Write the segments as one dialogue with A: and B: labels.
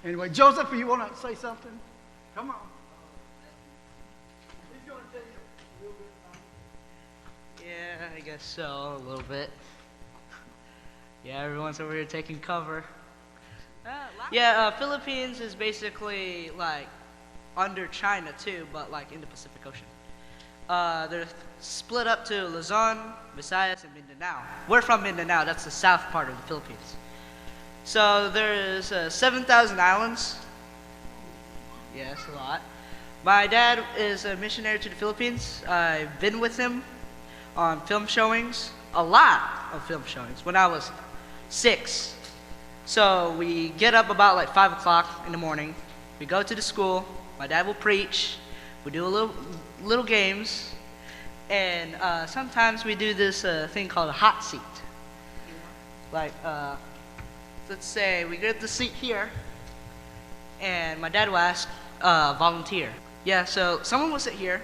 A: Anyway, Joseph, you want to say something? Come on. He's going to tell you a little bit.
B: Yeah, I guess so, a little bit. Yeah, everyone's over here taking cover. Philippines is basically like under China too, but like in the Pacific Ocean. They're split up to Luzon, Visayas, and Mindanao. We're from Mindanao, that's the south part of the Philippines. So there's 7,000 islands. Yes, a lot. My dad is a missionary to the Philippines. I've been with him on film showings, a lot of film showings, when I was 6. So we get up about like 5 o'clock in the morning. We go to the school. My dad will preach. We do little games. And sometimes we do this thing called a hot seat. Like, let's say we get the seat here, and my dad will ask volunteer. Yeah, so someone will sit here,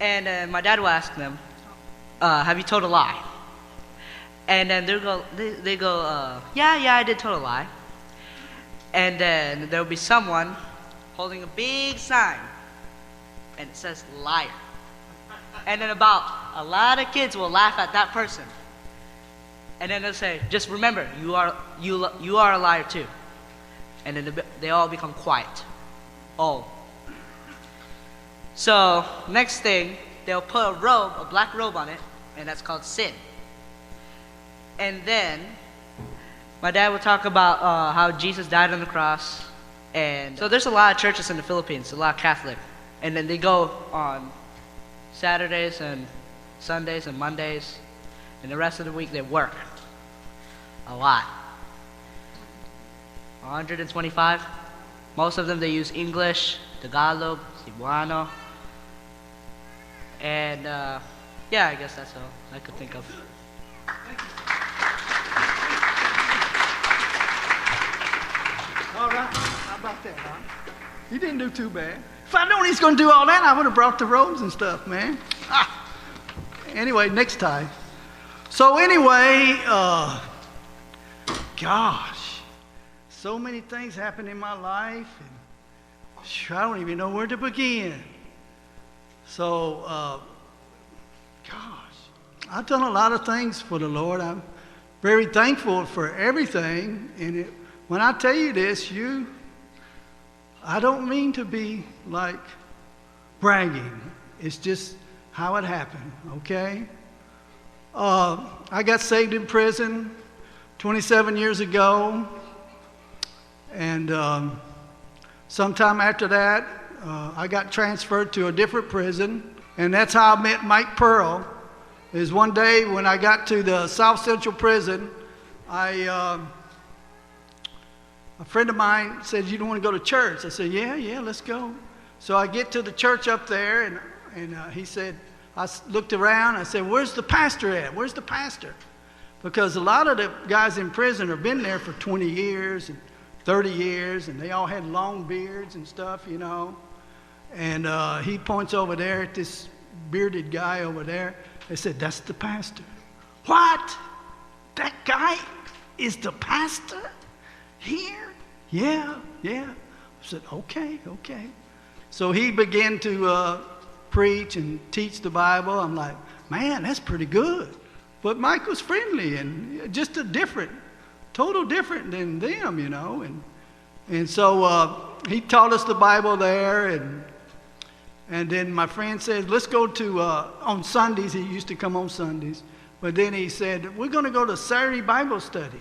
B: and my dad will ask them, have you told a lie? And then they go, yeah, I did tell a lie. And then there'll be someone holding a big sign, and it says liar. And then a lot of kids will laugh at that person. And then they'll say, just remember, you are a liar too. And then they all become quiet. Oh. So next thing, they'll put a black robe on it, and that's called sin. And then my dad will talk about how Jesus died on the cross. And so there's a lot of churches in the Philippines, a lot of Catholic. And then they go on Saturdays and Sundays and Mondays. And the rest of the week they work. A lot. 125. Most of them they use English, Tagalog, Cebuano. And yeah, I guess that's all I could think of.
A: All right. How about that, huh? You didn't do too bad. If I'd known he's going to do all that, I would have brought the robes and stuff, man. Anyway, next time. So anyway, gosh, so many things happened in my life, and I don't even know where to begin. So, gosh, I've done a lot of things for the Lord. I'm very thankful for everything. And when I tell you this, I don't mean to be like bragging. It's just how it happened, okay? I got saved in prison 27 years ago, and sometime after that, I got transferred to a different prison, and that's how I met Mike Pearl. Is one day when I got to the South Central Prison, a friend of mine said, "You don't want to go to church?" I said, yeah, let's go. So I get to the church up there, and he said, I looked around, I said, "Where's the pastor at? Where's the pastor?" Because a lot of the guys in prison have been there for 20 years and 30 years, and they all had long beards and stuff, you know. And he points over there at this bearded guy over there. They said, "That's the pastor." "What? That guy is the pastor here?" Yeah. I said, okay. So he began to preach and teach the Bible. I'm like, man, that's pretty good. But Mike was friendly and just total different than them, you know. And so he taught us the Bible there. And then my friend said, let's go to, on Sundays. He used to come on Sundays. But then he said, we're going to go to Saturday Bible study.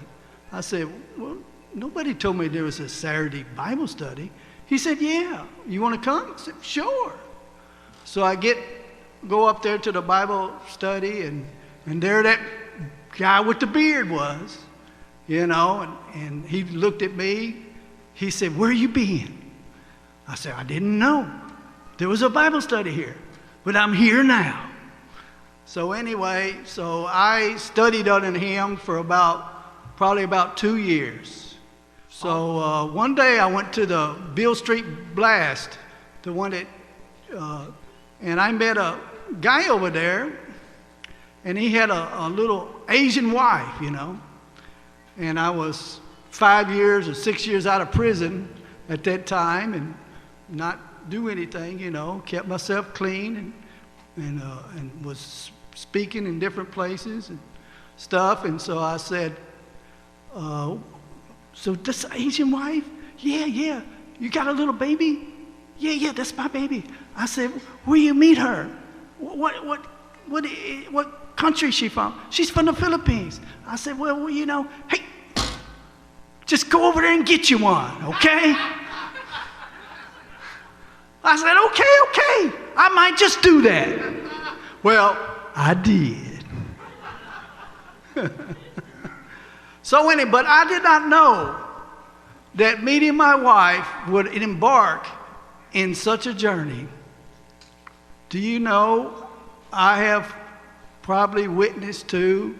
A: I said, well, nobody told me there was a Saturday Bible study. He said, yeah, you want to come? I said, sure. So I go up there to the Bible study, and there that guy with the beard was, you know, and he looked at me. He said, "Where you been?" I said, "I didn't know there was a Bible study here, but I'm here now." So anyway, so I studied under him for probably about 2 years. So one day I went to the Beale Street Blast, the one that, and I met a guy over there, and he had a little Asian wife, you know. And I was 5 years or 6 years out of prison at that time and not do anything, you know, kept myself clean and was speaking in different places and stuff. And so I said, so this Asian wife? Yeah. You got a little baby? Yeah, that's my baby. I said, where you meet her? What country is she from? She's from the Philippines. I said, well, you know, hey, just go over there and get you one, okay? I said, okay. I might just do that. Well, I did. But I did not know that meeting my wife would embark in such a journey. Do you know I have probably witnessed to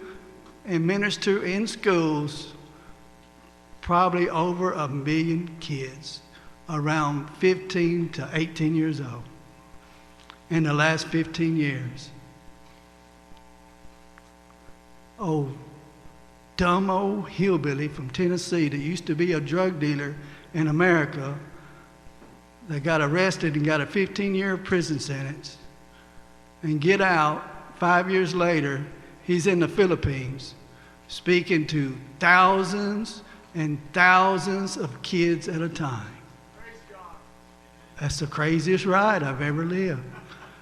A: and ministered to in schools probably over 1 million kids around 15 to 18 years old in the last 15 years. Oh, dumb old hillbilly from Tennessee that used to be a drug dealer in America that got arrested and got a 15-year prison sentence and get out 5 years later, he's in the Philippines speaking to thousands and thousands of kids at a time. That's the craziest ride I've ever lived.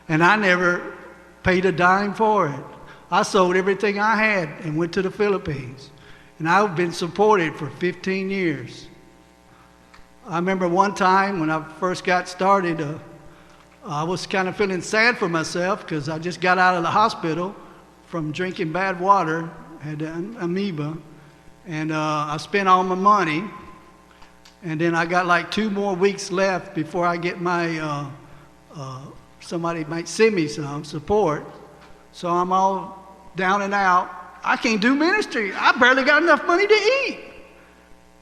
A: And I never paid a dime for it. I sold everything I had and went to the Philippines. And I've been supported for 15 years. I remember one time when I first got started, I was kind of feeling sad for myself because I just got out of the hospital from drinking bad water, had amoeba, and I spent all my money. And then I got like 2 more weeks left before I get my, somebody might send me some support. So I'm all down and out. I can't do ministry. I barely got enough money to eat.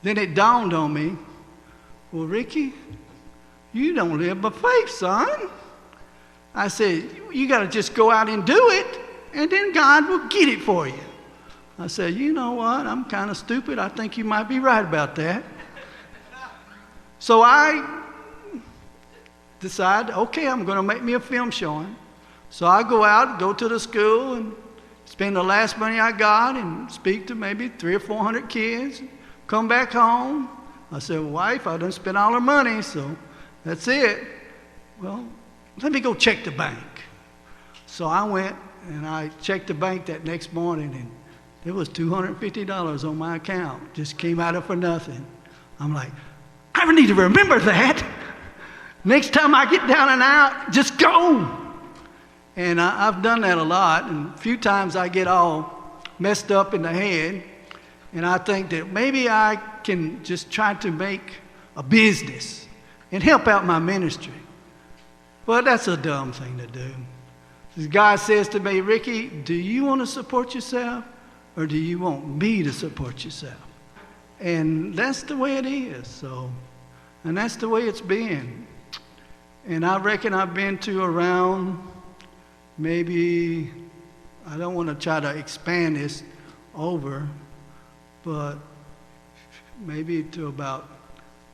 A: Then it dawned on me, well, Ricky, you don't live by faith, son. I said, you got to just go out and do it, and then God will get it for you. I said, you know what? I'm kind of stupid. I think you might be right about that. So I decided, okay, I'm going to make me a film showing. So I go out, go to the school, and spend the last money I got and speak to maybe 300 or 400 kids, come back home. I said, wife, I done spent all her money, so that's it. Well, let me go check the bank. So I went and I checked the bank that next morning, and there was $250 on my account. Just came out of for nothing. I'm like, I need to remember that. Next time I get down and out, just go. And I've done that a lot, and a few times I get all messed up in the head, and I think that maybe I can just try to make a business and help out my ministry. But that's a dumb thing to do. This guy says to me, Ricky, do you want to support yourself, or do you want me to support yourself? And that's the way it is. So, and that's the way it's been. And I reckon I've been to around maybe, I don't want to try to expand this over, but maybe to about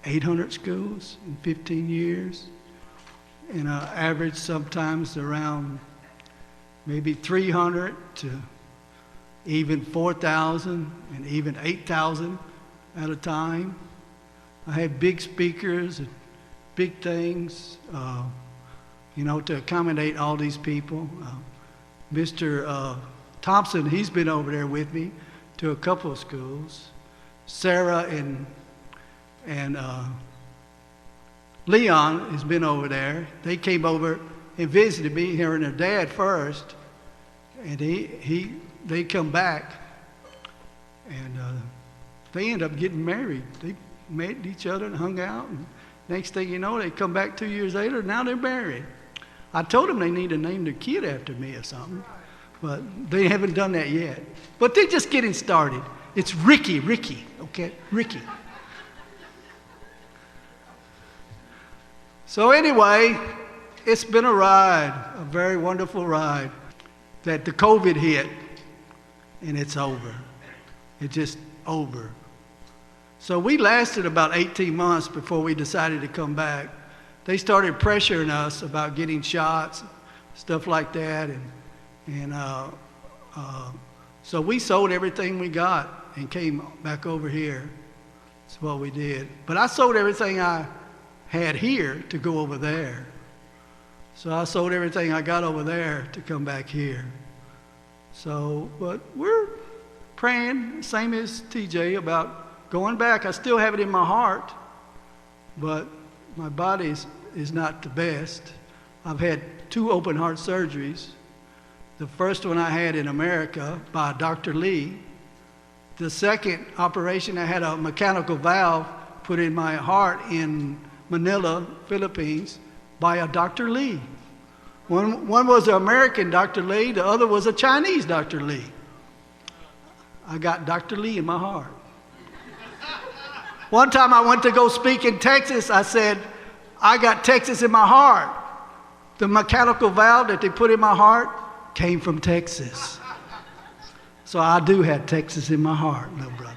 A: 800 schools in 15 years. And I average sometimes around maybe 300 to even 4,000 and even 8,000 at a time. I have big speakers and big things, to accommodate all these people. Mr. Thompson, he's been over there with me to a couple of schools. Sarah and Leon has been over there. They came over and visited me, her and her dad first, and they come back, and they end up getting married. They met each other and hung out, and next thing you know, they come back 2 years later, and now they're married. I told them they need to name their kid after me or something, but they haven't done that yet. But they're just getting started. It's Ricky, okay? Ricky. So anyway, it's been a ride, a very wonderful ride, that the COVID hit, and it's over. It's just over. So we lasted about 18 months before we decided to come back. They started pressuring us about getting shots, stuff like that, and so we sold everything we got and came back over here. That's what we did. But I sold everything I had here to go over there. So I sold everything I got over there to come back here. So, but we're praying, same as TJ, about going back. I still have it in my heart, but my body is not the best. I've had 2 open heart surgeries. The first one I had in America by Dr. Lee. The second operation, I had a mechanical valve put in my heart in Manila, Philippines, by a Dr. Lee. One was an American Dr. Lee, the other was a Chinese Dr. Lee. I got Dr. Lee in my heart. One time I went to go speak in Texas, I said, I got Texas in my heart. The mechanical valve that they put in my heart came from Texas. So I do have Texas in my heart, little brother.